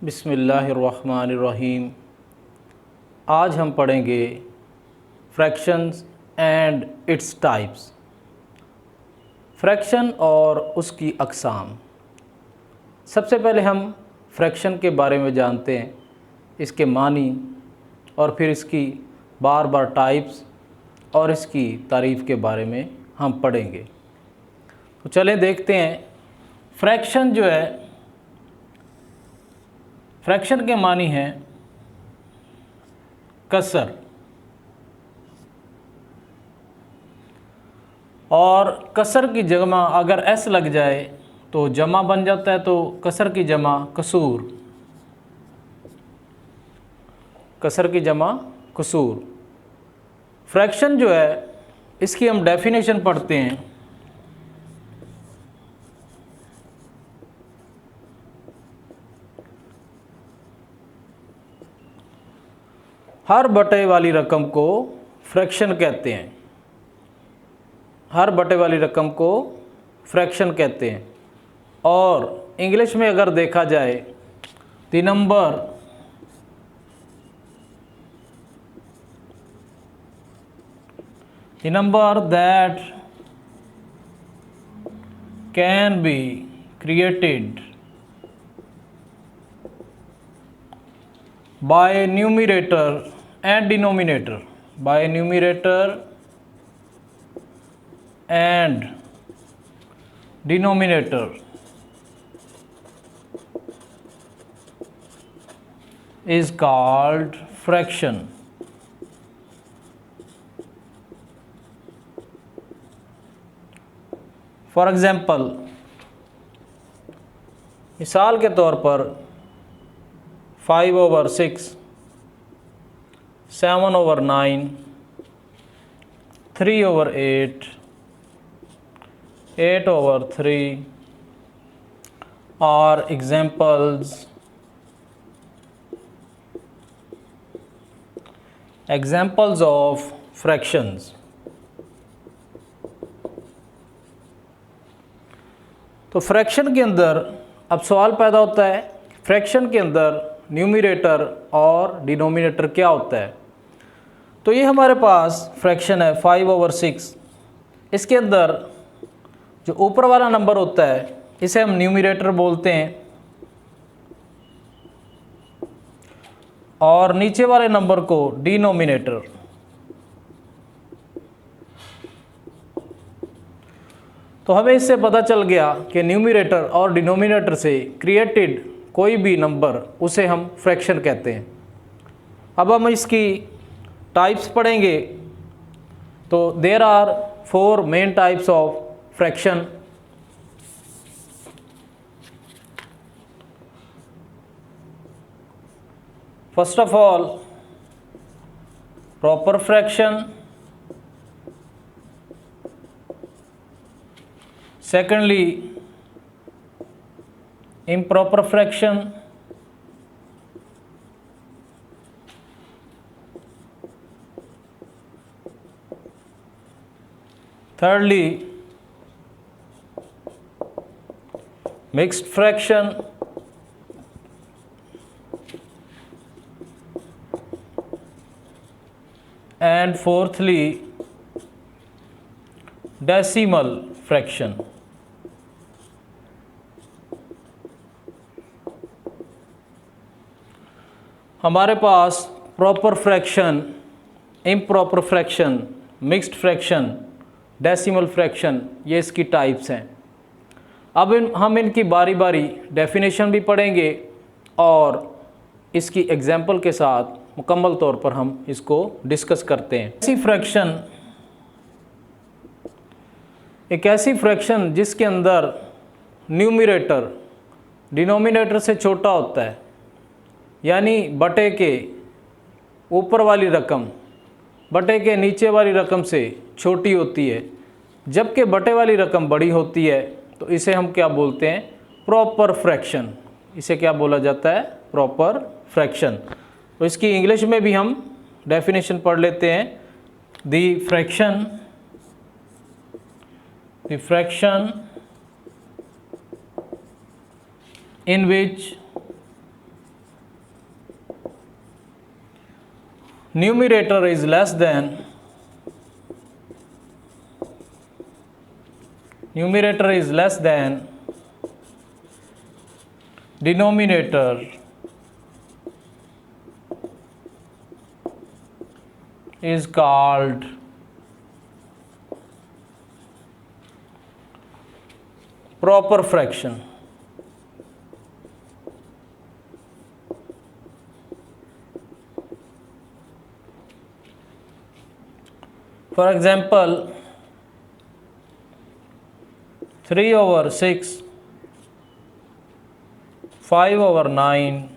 बिस्मिल्लाहिर्रहमानिर्रहीम। आज हम पढ़ेंगे fractions and its types. Fraction और उसकी अक़साम। सबसे पहले हम फ्रैक्शन के बारे में जानते हैं, इसके मानी, और फिर इसकी बार बार टाइप्स और इसकी तारीफ़ के बारे में हम पढ़ेंगे। तो चलें देखते हैं। फ्रैक्शन जो है, फ्रैक्शन के मानी हैं कसर, और कसर की जमा अगर एस लग जाए तो जमा बन जाता है, तो कसर की जमा कसूर, कसर की जमा कसूर। फ्रैक्शन जो है, इसकी हम डेफिनेशन पढ़ते हैं। हर बटे वाली रकम को फ्रैक्शन कहते हैं। हर बटे वाली रकम को फ्रैक्शन कहते हैं। और इंग्लिश में अगर देखा जाए, the number that can be created by numerator and denominator, by numerator and denominator is called fraction. For example, मिसाल के तौर पर 5/6, 7/9, 3/8, 8/3 are examples of fractions. तो फ्रैक्शन के अंदर अब सवाल पैदा होता है, फ्रैक्शन के अंदर न्यूमरेटर और डिनोमिनेटर क्या होता है। तो ये हमारे पास फ्रैक्शन है 5/6। इसके अंदर जो ऊपर वाला नंबर होता है, इसे हम न्यूमरेटर बोलते हैं, और नीचे वाले नंबर को डिनोमिनेटर। तो हमें इससे पता चल गया कि न्यूमरेटर और डिनोमिनेटर से क्रिएटेड कोई भी नंबर, उसे हम फ्रैक्शन कहते हैं। अब हम इसकी टाइप्स पढ़ेंगे। तो there are 4 main types of fraction. First of all, proper fraction. Secondly, improper fraction. Thirdly, mixed fraction. And fourthly, decimal fraction. हमारे पास proper fraction, improper fraction, mixed fraction, decimal fraction, ये इसकी टाइप्स हैं। अब हम इनकी बारी बारी डेफिनेशन भी पढ़ेंगे और इसकी एग्जाम्पल के साथ मुकम्मल तौर पर हम इसको डिस्कस करते हैं। ऐसी फ्रैक्शन, एक ऐसी फ्रैक्शन जिसके अंदर न्यूमरेटर डिनोमिनेटर से छोटा होता है, यानी बटे के ऊपर वाली रकम बटे के नीचे वाली रकम से छोटी होती है, जबकि बटे वाली रकम बड़ी होती है, तो इसे हम क्या बोलते हैं? Proper fraction. इसे क्या बोला जाता है? Proper fraction. तो इसकी इंग्लिश में भी हम डेफिनेशन पढ़ लेते हैं। The fraction in which numerator is less than denominator is called proper fraction. For example, 3/6, 5/9,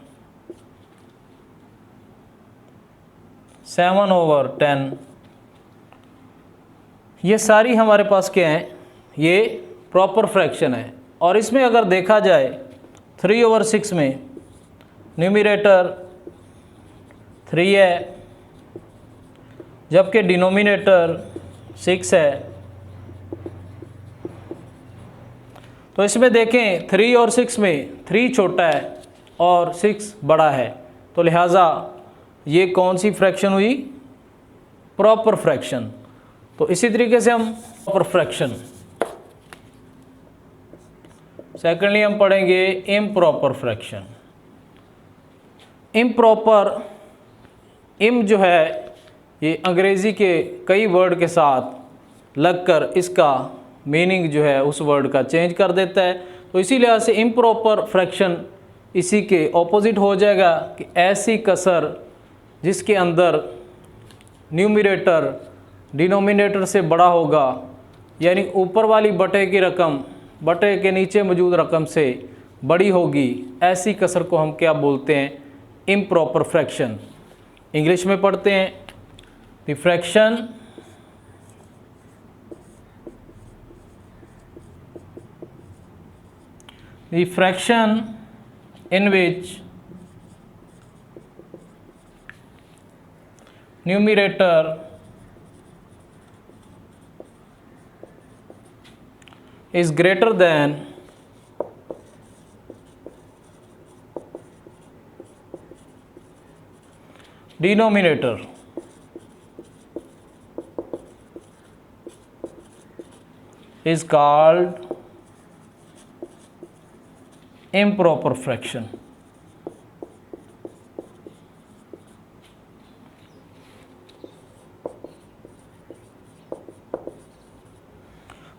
7/10, ये सारी हमारे पास क्या हैं, ये प्रॉपर फ्रैक्शन है। और इसमें अगर देखा जाए 3/6 में न्यूमरेटर 3 है, जबकि डिनोमिनेटर 6 है। तो इसमें देखें 3 और 6 में 3 छोटा है और 6 बड़ा है, तो लिहाजा ये कौन सी फ्रैक्शन हुई, प्रॉपर फ्रैक्शन। तो इसी तरीके से हम प्रॉपर फ्रैक्शन, सेकेंडली हम पढ़ेंगे इम्प्रॉपर फ्रैक्शन। इम्प्रॉपर, इम जो है ये अंग्रेज़ी के कई वर्ड के साथ लगकर इसका मीनिंग जो है उस वर्ड का चेंज कर देता है। तो इसी लिहाज से इम्प्रॉपर फ्रैक्शन इसी के ऑपोजिट हो जाएगा कि ऐसी कसर जिसके अंदर न्यूमरेटर डिनोमिनेटर से बड़ा होगा, यानी ऊपर वाली बटे की रकम बटे के नीचे मौजूद रकम से बड़ी होगी, ऐसी कसर को हम क्या बोलते हैं, इम्प्रॉपर फ्रैक्शन। इंग्लिश में पढ़ते हैं, the fraction in which numerator is greater than denominator is called improper fraction.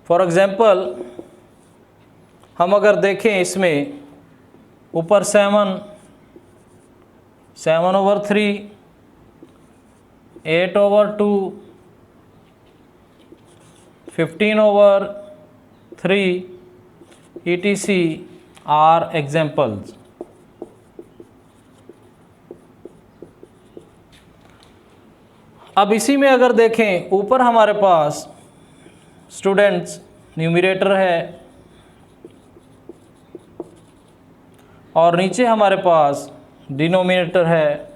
For example हम अगर देखें इसमें ऊपर 7/3, 8/2, 15/3 etc are examples. अब इसी में अगर देखें ऊपर हमारे पास स्टूडेंट्स न्यूमरेटर है और नीचे हमारे पास डिनोमिनेटर है।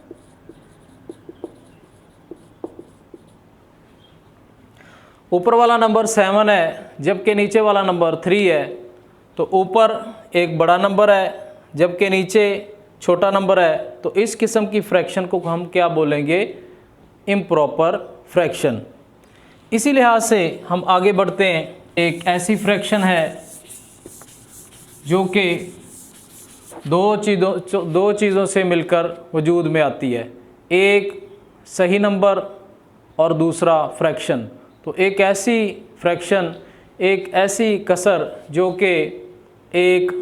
ऊपर वाला नंबर 7 है जबकि नीचे वाला नंबर 3 है, तो ऊपर एक बड़ा नंबर है जबकि नीचे छोटा नंबर है, तो इस किस्म की फ्रैक्शन को हम क्या बोलेंगे, इम्प्रॉपर फ्रैक्शन। इसी लिहाज से हम आगे बढ़ते हैं। एक ऐसी फ्रैक्शन है जो कि दो चीज़ों से मिलकर वजूद में आती है, एक सही नंबर और दूसरा फ्रैक्शन। तो एक ऐसी फ्रैक्शन, एक ऐसी कसर जो कि एक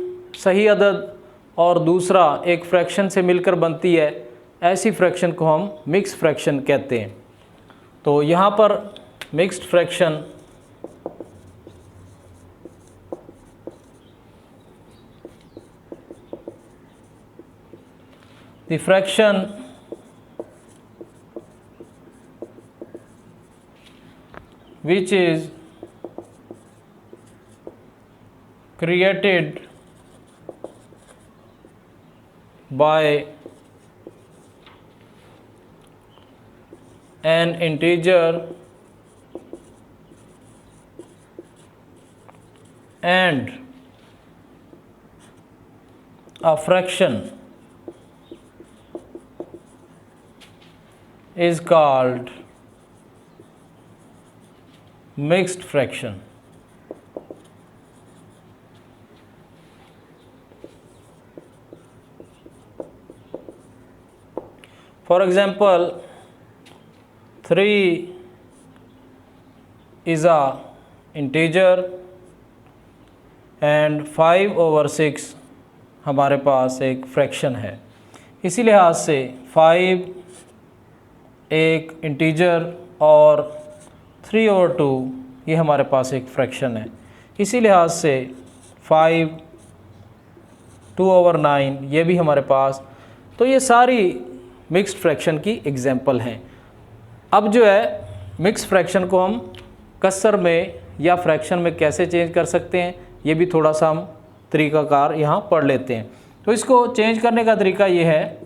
सही अदद और दूसरा एक फ्रैक्शन से मिलकर बनती है, ऐसी फ्रैक्शन को हम मिक्स फ्रैक्शन कहते हैं। तो यहाँ पर mixed fraction the fraction which is created by an integer and a fraction is called mixed fraction. For example, 3 is a integer and 5/6 हमारे पास एक फ्रैक्शन है। इसी लिहाज से 5 एक इंटीजर और 3/2 ये हमारे पास एक फ्रैक्शन है। इसी लिहाज से 5 2/9 ये भी हमारे पास। तो ये सारी मिक्स्ड फ्रैक्शन की एग्जांपल हैं। अब जो है मिक्स्ड फ्रैक्शन को हम कसर में या फ्रैक्शन में कैसे चेंज कर सकते हैं, ये भी थोड़ा सा हम तरीक़ाकार यहाँ पढ़ लेते हैं। तो इसको चेंज करने का तरीका ये है,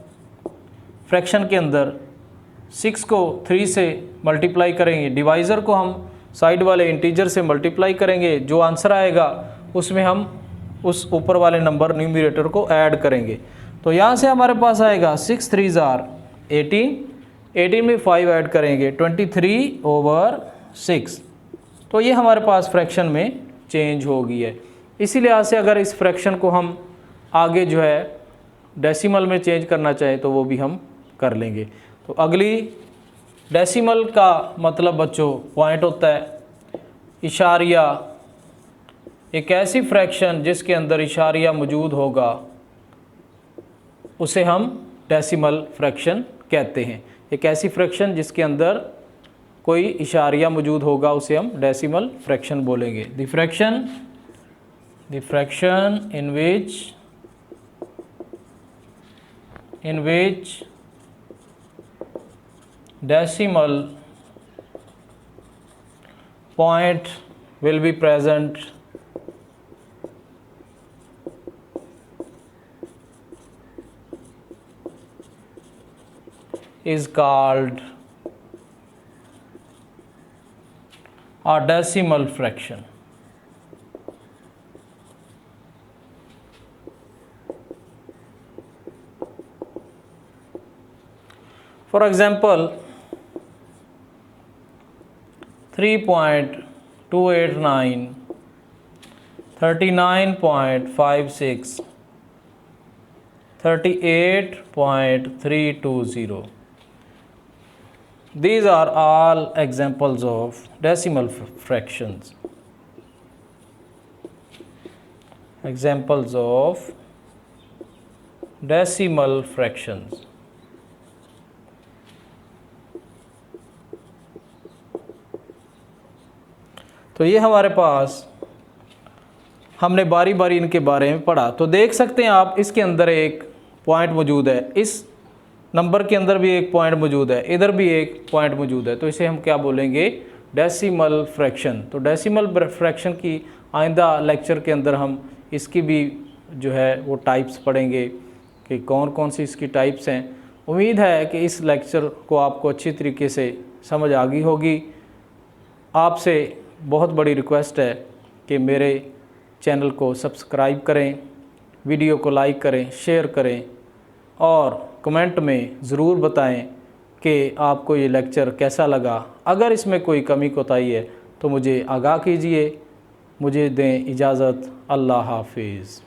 फ्रैक्शन के अंदर 6 को 3 से मल्टीप्लाई करेंगे, डिवाइज़र को हम साइड वाले इंटीजर से मल्टीप्लाई करेंगे, जो आंसर आएगा उसमें हम उस ऊपर वाले नंबर न्यूमरेटर को ऐड करेंगे। तो यहाँ से हमारे पास आएगा 6 3 18, 18 में 5 ऐड करेंगे 23/6। तो ये हमारे पास फ्रैक्शन में चेंज हो गई है। इसी लिहाज से अगर इस फ्रैक्शन को हम आगे जो है डेसिमल में चेंज करना चाहें तो वो भी हम कर लेंगे। तो अगली डेसिमल का मतलब बच्चों पॉइंट होता है इशारिया। एक ऐसी फ्रैक्शन जिसके अंदर इशारिया मौजूद होगा उसे हम डेसिमल फ्रैक्शन कहते हैं। एक ऐसी फ्रैक्शन जिसके अंदर कोई इशारिया मौजूद होगा उसे हम डेसिमल फ्रैक्शन बोलेंगे। The fraction in which decimal point will be present is called a decimal fraction. For example, 3.289, 39.56, 38.320. These are all examples of decimal fractions. Examples of decimal fractions. तो ये हमारे पास हमने बारी बारी इनके बारे में पढ़ा। तो देख सकते हैं आप इसके अंदर एक पॉइंट मौजूद है, इस नंबर के अंदर भी एक पॉइंट मौजूद है, इधर भी एक पॉइंट मौजूद है। तो इसे हम क्या बोलेंगे, डेसिमल फ्रैक्शन। तो डेसिमल फ्रैक्शन की आइंदा लेक्चर के अंदर हम इसकी भी जो है वो टाइप्स पढ़ेंगे कि कौन कौन सी इसकी टाइप्स हैं। उम्मीद है कि इस लेक्चर को आपको अच्छी तरीके से समझ आ गई होगी। आपसे बहुत बड़ी रिक्वेस्ट है कि मेरे चैनल को सब्सक्राइब करें, वीडियो को लाइक करें, शेयर करें और कमेंट में ज़रूर बताएं कि आपको ये लेक्चर कैसा लगा। अगर इसमें कोई कमी कोताही है तो मुझे आगाह कीजिए। मुझे दें इजाज़त। अल्लाह हाफिज़।